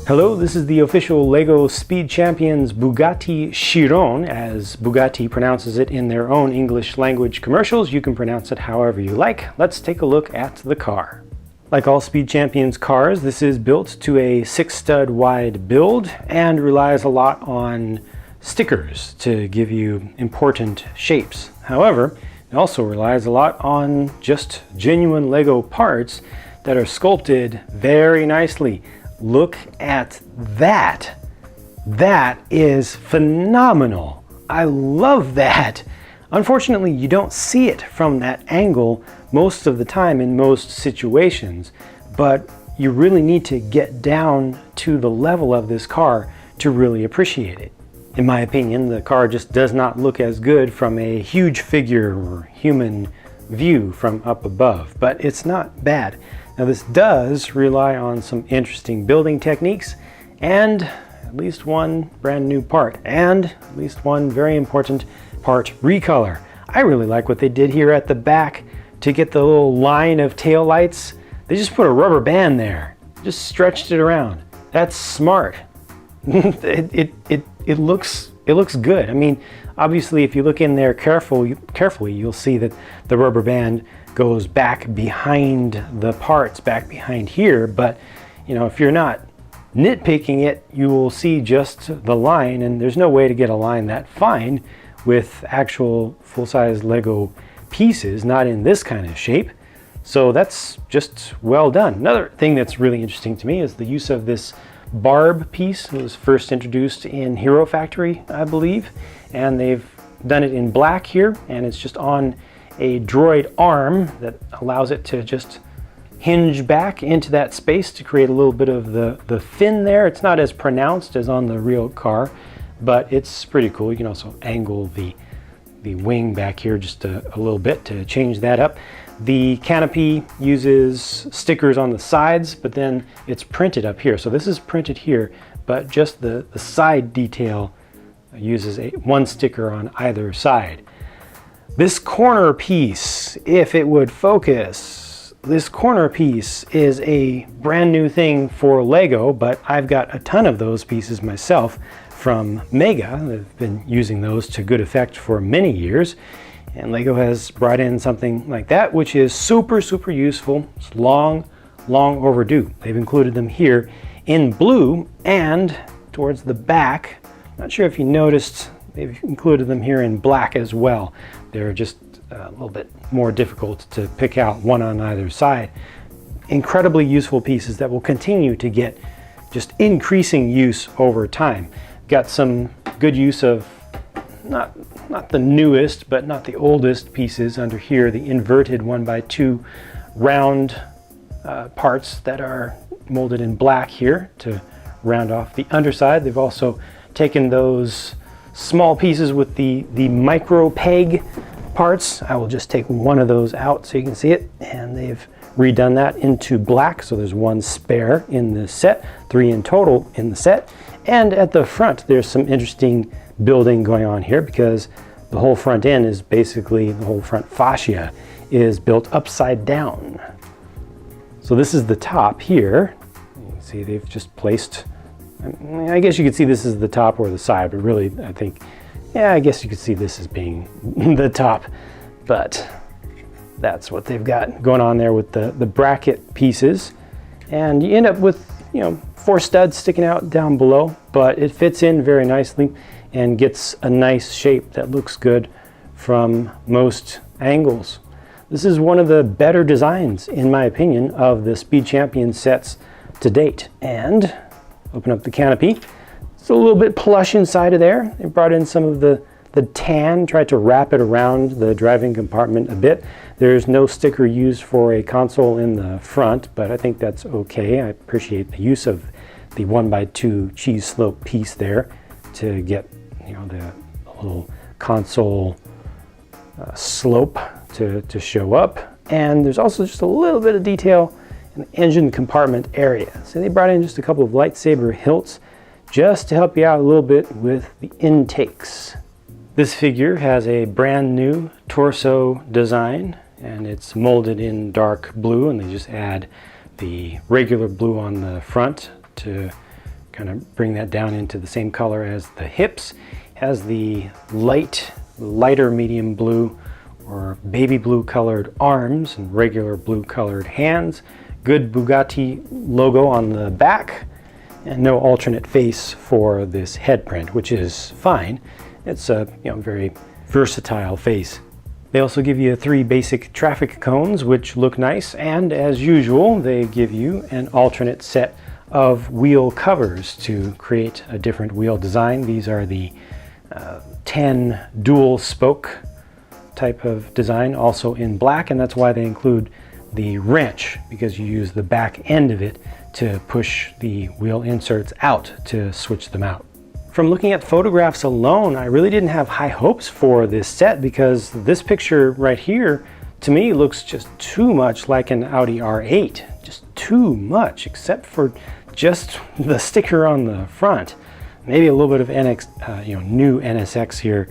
Hello, this is the official LEGO Speed Champions Bugatti Chiron, as Bugatti pronounces it in their own English language commercials. You can pronounce it however you like. Let's take a look at the car. Like all Speed Champions cars, this is built to a 6-stud wide build and relies a lot on stickers to give you important shapes. However, it also relies a lot on just genuine LEGO parts that are sculpted very nicely. Look at that. That is phenomenal. I love that. Unfortunately, you don't see it from that angle most of the time in most situations, but you really need to get down to the level of this car to really appreciate it. In my opinion, the car just does not look as good from a huge figure or human view from up above, but it's not bad. Now this does rely on some interesting building techniques and at least one brand new part and at least one very important part recolor. I really like what they did here at the back to get the little line of tail lights. They just put a rubber band there, just stretched it around. That's smart. It looks good. I mean, obviously if you look in there carefully, you'll see that the rubber band goes back behind the parts, back behind here, but you know, if you're not nitpicking it, you will see just the line, and there's no way to get a line that fine with actual full-size LEGO pieces, not in this kind of shape. So that's just well done. Another thing that's really interesting to me is the use of this barb piece. It was first introduced in Hero Factory, I believe, and they've done it in black here, and it's just on a droid arm that allows it to just hinge back into that space to create a little bit of the fin there. It's not as pronounced as on the real car, but it's pretty cool. You can also angle the wing back here just a little bit to change that up. The canopy uses stickers on the sides, but then it's printed up here. So this is printed here, but just the side detail uses one sticker on either side. This corner piece, if it would focus, this corner piece is a brand new thing for LEGO, but I've got a ton of those pieces myself from Mega. I've been using those to good effect for many years, and LEGO has brought in something like that, which is super useful. It's long overdue. They've included them here in blue and towards the back. Not sure if you noticed, they've included them here in black as well. They're just a little bit more difficult to pick out, one on either side. Incredibly useful pieces that will continue to get just increasing use over time. Got some good use of not the newest, but not the oldest pieces under here, the inverted 1x2 round parts that are molded in black here to round off the underside. They've also taken those small pieces with the micro peg parts. I will just take one of those out so you can see it, and they've redone that into black, so there's one spare in the set, 3 in total in the set. And at the front there's some interesting building going on here because the whole front end is basically, the whole front fascia is built upside down. So this is the top here. You can see they've just placed, I guess you could see this is the top or the side, but really I think, yeah, I guess you could see this as being the top, but that's what they've got going on there with the bracket pieces. And you end up with, you know, 4 studs sticking out down below, but it fits in very nicely and gets a nice shape that looks good from most angles. This is one of the better designs, in my opinion, of the Speed Champion sets to date. And open up the canopy. It's a little bit plush inside of there. They brought in some of the tan, tried to wrap it around the driving compartment a bit. There's no sticker used for a console in the front, but I think that's okay. I appreciate the use of the 1x2 cheese slope piece there to get, you know, the little console slope to show up. And there's also just a little bit of detail in the engine compartment area. So they brought in just a couple of lightsaber hilts just to help you out a little bit with the intakes. This figure has a brand new torso design, and it's molded in dark blue, and they just add the regular blue on the front to kind of bring that down into the same color as the hips. Has the lighter medium blue or baby blue colored arms and regular blue colored hands. Good Bugatti logo on the back, and no alternate face for this head print, which is fine. It's a very versatile face. They also give you 3 basic traffic cones, which look nice, and as usual, they give you an alternate set of wheel covers to create a different wheel design. These are the 10 dual spoke type of design, also in black, and that's why they include the wrench, because you use the back end of it to push the wheel inserts out to switch them out. From looking at photographs alone, I really didn't have high hopes for this set, because this picture right here to me looks just too much like an Audi R8, just too much, except for just the sticker on the front. Maybe a little bit of new NSX here,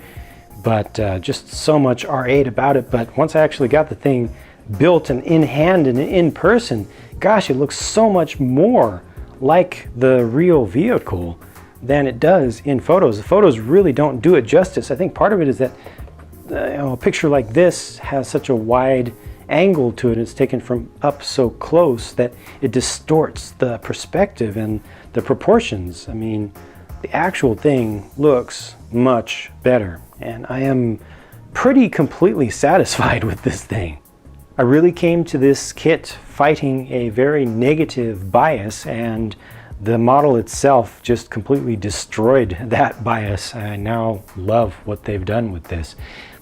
but just so much R8 about it. But once I actually got the thing built and in hand and in person, gosh, it looks so much more like the real vehicle than it does in photos. The photos really don't do it justice. I think part of it is that a picture like this has such a wide angle to it. It's taken from up so close that it distorts the perspective and the proportions. I mean, the actual thing looks much better, and I am pretty completely satisfied with this thing. I really came to this kit fighting a very negative bias, and the model itself just completely destroyed that bias. I now love what they've done with this.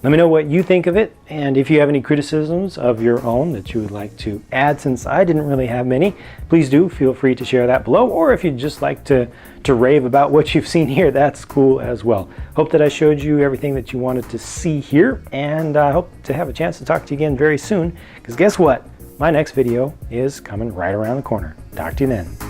Let me know what you think of it, and if you have any criticisms of your own that you would like to add, since I didn't really have many, please do feel free to share that below, or if you'd just like to rave about what you've seen here, that's cool as well. Hope that I showed you everything that you wanted to see here, and I hope to have a chance to talk to you again very soon, because guess what? My next video is coming right around the corner. Talk to you then.